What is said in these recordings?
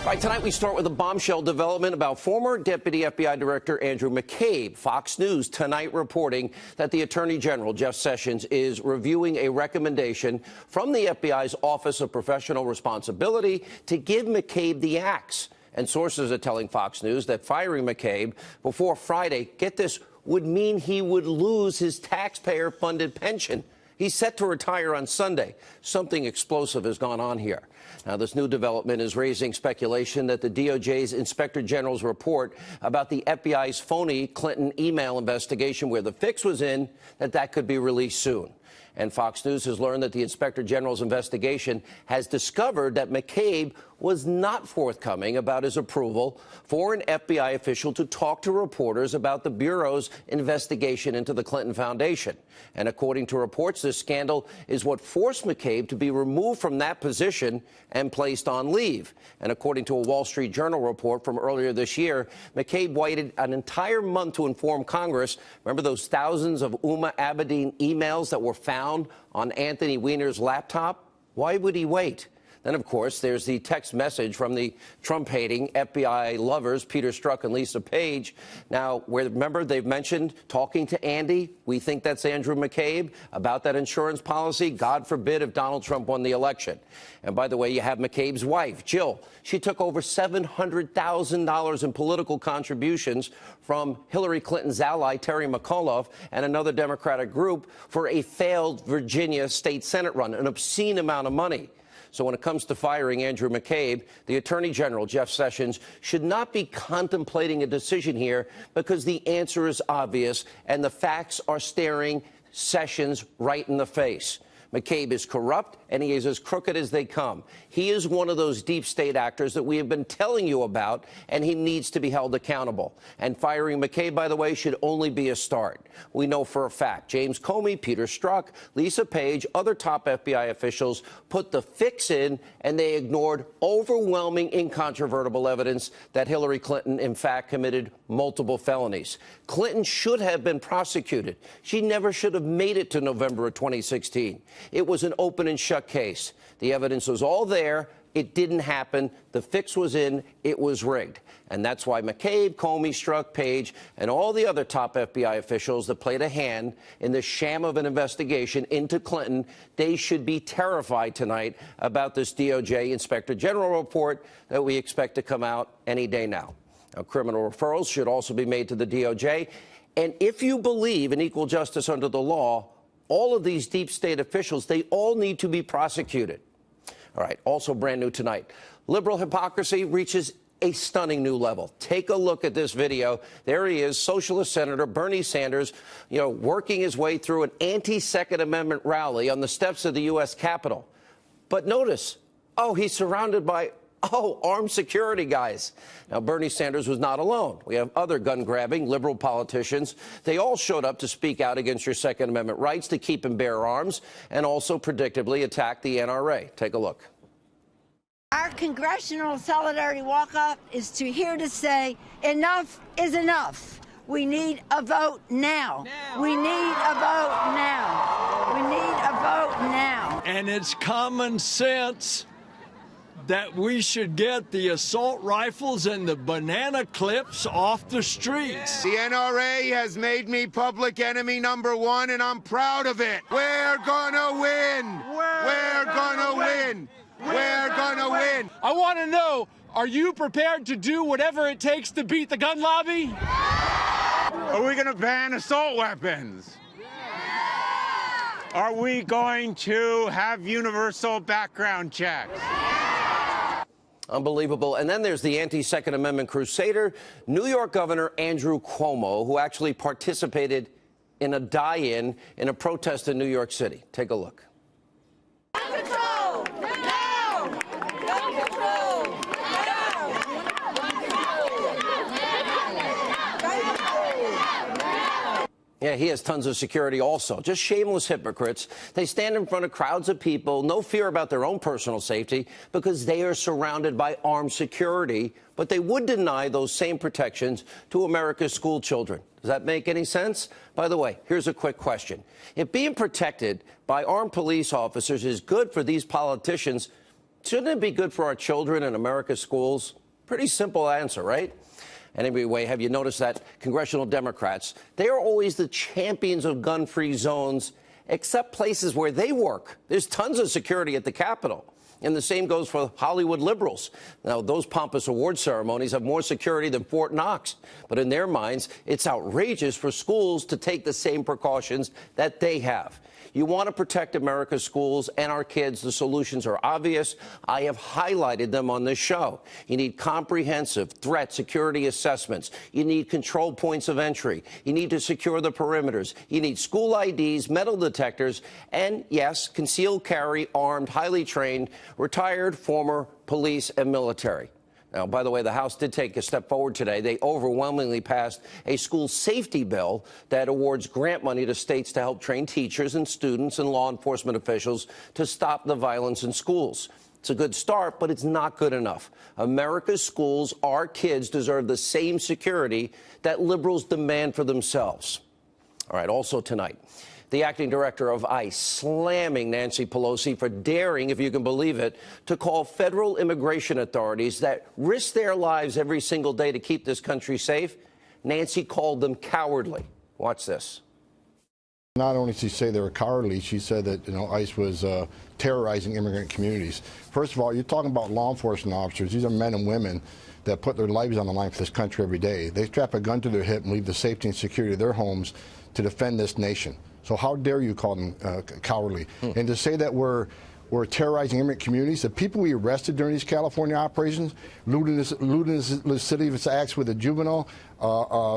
All right, tonight we start with a bombshell development about former Deputy FBI Director Andrew McCabe. Fox News tonight reporting that the Attorney General, Jeff Sessions, is reviewing a recommendation from the FBI's Office of Professional Responsibility to give McCabe the axe. And sources are telling Fox News that firing McCabe before Friday, get this, would mean he would lose his taxpayer-funded pension. He's set to retire on Sunday. Something explosive has gone on here. Now, this new development is raising speculation that the DOJ's Inspector General's report about the FBI's phony Clinton email investigation where the fix was in, that could be released soon. And Fox News has learned that the Inspector General's investigation has discovered that McCabe was not forthcoming about his approval for an FBI official to talk to reporters about the Bureau's investigation into the Clinton Foundation. And according to reports, this scandal is what forced McCabe to be removed from that position and placed on leave. And according to a Wall Street Journal report from earlier this year, McCabe waited an entire month to inform Congress. Remember those thousands of Uma Abedin emails that were found on Anthony Weiner's laptop? Why would he wait? Then, of course, there's the text message from the Trump-hating FBI lovers, Peter Strzok and Lisa Page. Now, remember, they've mentioned talking to Andy. We think that's Andrew McCabe about that insurance policy. God forbid if Donald Trump won the election. And by the way, you have McCabe's wife, Jill. She took over $700,000 in political contributions from Hillary Clinton's ally, Terry McAuliffe, and another Democratic group for a failed Virginia state Senate run, an obscene amount of money. So when it comes to firing Andrew McCabe, the Attorney General, Jeff Sessions, should not be contemplating a decision here because the answer is obvious and the facts are staring Sessions right in the face. McCabe is corrupt, and he is as crooked as they come. He is one of those deep state actors that we have been telling you about, and he needs to be held accountable. And firing McCabe, by the way, should only be a start. We know for a fact James Comey, Peter Strzok, Lisa Page, other top FBI officials put the fix in, and they ignored overwhelming, incontrovertible evidence that Hillary Clinton, in fact, committed multiple felonies. Clinton should have been prosecuted. She never should have made it to November of 2016. It was an open and shut case. The evidence was all there. It didn't happen. The fix was in. It was rigged. And that's why McCabe, Comey, Strzok, Page, and all the other top FBI officials that played a hand in the sham of an investigation into Clinton, they should be terrified tonight about this DOJ Inspector General report that we expect to come out any day now. Now, criminal referrals should also be made to the DOJ. And if you believe in equal justice under the law, all of these deep state officials, they all need to be prosecuted. All right, also brand new tonight. Liberal hypocrisy reaches a stunning new level. Take a look at this video. There he is, Socialist Senator Bernie Sanders, working his way through an anti-Second Amendment rally on the steps of the U.S. Capitol. But notice, he's surrounded by armed security guys. Now, Bernie Sanders was not alone. We have other gun-grabbing liberal politicians. They all showed up to speak out against your Second Amendment rights to keep and bear arms and also predictably attack the NRA. Take a look. Our Congressional Solidarity Walk-Up is here to say enough is enough. We need a vote now. We need a vote now. We need a vote now. And it's common sense that we should get the assault rifles and the banana clips off the streets. The NRA has made me public enemy #1, and I'm proud of it. We're gonna win. We're gonna win. We're gonna win. I want to know, are you prepared to do whatever it takes to beat the gun lobby? Are we gonna ban assault weapons? Are we going to have universal background checks? Unbelievable. And then there's the anti-Second Amendment crusader, New York Governor Andrew Cuomo, who actually participated in a die-in in a protest in New York City. Take a look. Gun control! Now! Gun control! Now! Yeah, he has tons of security also. Just shameless hypocrites. They stand in front of crowds of people, no fear about their own personal safety, because they are surrounded by armed security, but they would deny those same protections to America's school children. Does that make any sense? By the way, here's a quick question. If being protected by armed police officers is good for these politicians, Shouldn't it be good for our children in America's schools? Pretty simple answer, right? And anyway, have you noticed that congressional Democrats, they are always the champions of gun-free zones, except places where they work. There's tons of security at the Capitol. And the same goes for Hollywood liberals. Now, those pompous award ceremonies have more security than Fort Knox. But in their minds, it's outrageous for schools to take the same precautions that they have. You want to protect America's schools and our kids. The solutions are obvious. I have highlighted them on this show. You need comprehensive threat security assessments. You need control points of entry. You need to secure the perimeters. You need school IDs, metal detectors, and, yes, concealed carry, armed, highly trained, retired former police and military. Now, by the way, the House did take a step forward today. They overwhelmingly passed a school safety bill that awards grant money to states to help train teachers and students and law enforcement officials to stop the violence in schools. It's a good start, but it's not good enough. America's schools, our kids, deserve the same security that liberals demand for themselves. All right, also tonight, the acting director of ICE slamming Nancy Pelosi for daring, if you can believe it, to call federal immigration authorities that risk their lives every single day to keep this country safe. Nancy called them cowardly. Watch this. Not only did she say they were cowardly, she said that, ICE was terrorizing immigrant communities. First of all, you're talking about law enforcement officers. These are men and women that put their lives on the line for this country every day. They strap a gun to their hip and leave the safety and security of their homes to defend this nation. So how dare you call them cowardly? And to say that we're terrorizing immigrant communities, the people we arrested during these California operations, looting the city of its acts with a juvenile,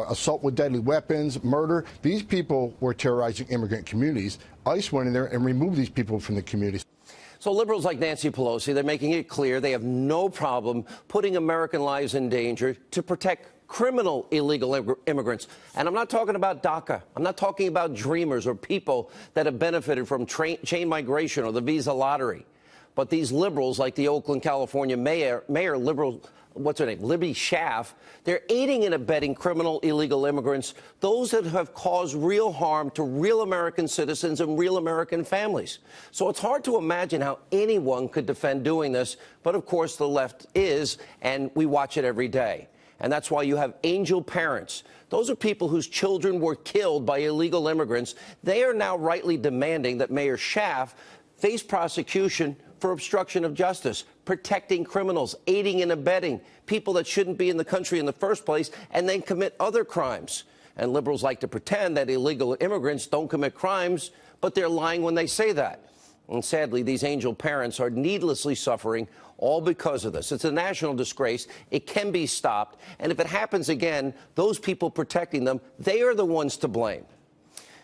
assault with deadly weapons, murder, these people were terrorizing immigrant communities. ICE went in there and removed these people from the communities. So liberals like Nancy Pelosi, they're making it clear they have no problem putting American lives in danger to protect criminal illegal immigrants. And I'm not talking about DACA. I'm not talking about dreamers or people that have benefited from chain migration or the visa lottery. But these liberals, like the Oakland, California mayor liberal, what's her name, Libby Schaaf, they're aiding and abetting criminal illegal immigrants, those that have caused real harm to real American citizens and real American families. So it's hard to imagine how anyone could defend doing this. But of course, the left is, and we watch it every day. And that's why you have angel parents. Those are people whose children were killed by illegal immigrants. They are now rightly demanding that Mayor Schaaf face prosecution for obstruction of justice, protecting criminals, aiding and abetting people that shouldn't be in the country in the first place, and then commit other crimes. And liberals like to pretend that illegal immigrants don't commit crimes, but they're lying when they say that. And sadly, these angel parents are needlessly suffering, all because of this. It's a national disgrace. It can be stopped. And if it happens again, those people protecting them, they are the ones to blame.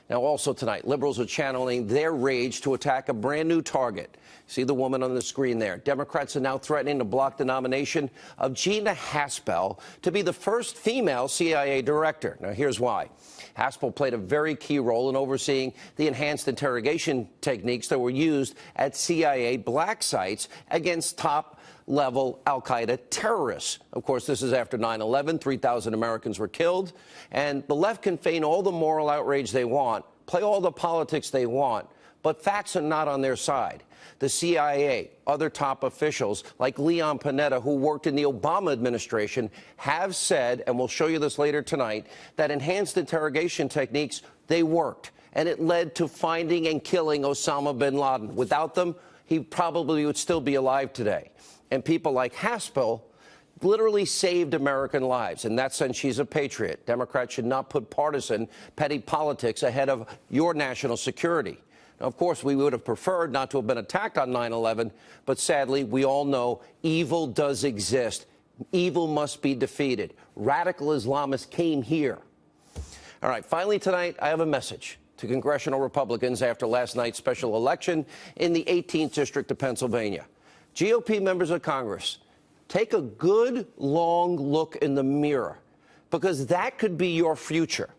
Now, also tonight, liberals are channeling their rage to attack a brand new target. See the woman on the screen there. Democrats are now threatening to block the nomination of Gina Haspel to be the first female CIA director. Now, here's why. Haspel played a very key role in overseeing the enhanced interrogation techniques that were used at CIA black sites against top-level al-Qaeda terrorists. Of course, this is after 9/11. 3,000 Americans were killed. And the left can feign all the moral outrage they want, play all the politics they want, but facts are not on their side. The CIA, other top officials like Leon Panetta, who worked in the Obama administration, have said, and we'll show you this later tonight, that enhanced interrogation techniques, they worked. And it led to finding and killing Osama bin Laden. Without them, he probably would still be alive today. And people like Haspel literally saved American lives. In that sense, she's a patriot. Democrats should not put partisan, petty politics ahead of your national security. Now, of course, we would have preferred not to have been attacked on 9/11, but sadly, we all know evil does exist. Evil must be defeated. Radical Islamists came here. All right, finally tonight, I have a message to congressional Republicans after last night's special election in the 18th District of Pennsylvania. GOP members of Congress, take a good, long look in the mirror, because that could be your future.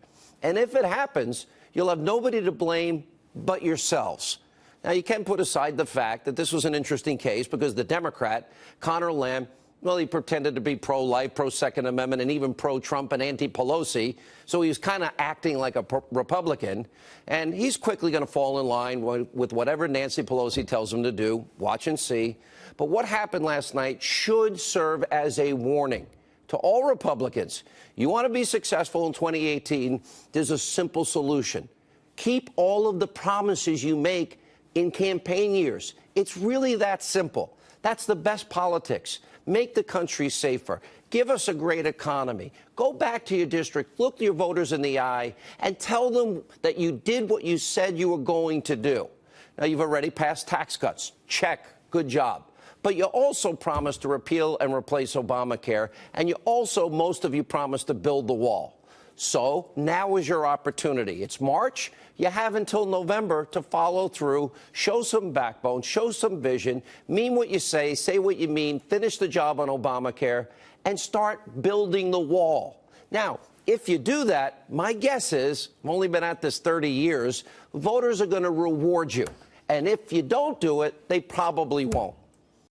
And if it happens, you'll have nobody to blame but yourselves. Now, you can put aside the fact that this was an interesting case because the Democrat, Conor Lamb, Well, he pretended to be pro-life, pro-Second Amendment, and even pro-Trump and anti-Pelosi. So he was kind of acting like a Republican. And he's quickly going to fall in line with whatever Nancy Pelosi tells him to do. Watch and see. But what happened last night should serve as a warning to all Republicans. You want to be successful in 2018, there's a simple solution. Keep all of the promises you make in campaign years. It's really that simple. That's the best politics. Make the country safer. Give us a great economy. Go back to your district, look your voters in the eye, and tell them that you did what you said you were going to do. Now, you've already passed tax cuts. Check. Good job. But you also promised to repeal and replace Obamacare, and you also, most of you, promised to build the wall. So now is your opportunity. It's March. You have until November to follow through, show some backbone, show some vision, mean what you say what you mean, finish the job on Obamacare, and start building the wall. Now, if you do that, my guess is, I've only been at this 30 years, voters are going to reward you. And if you don't do it, they probably won't.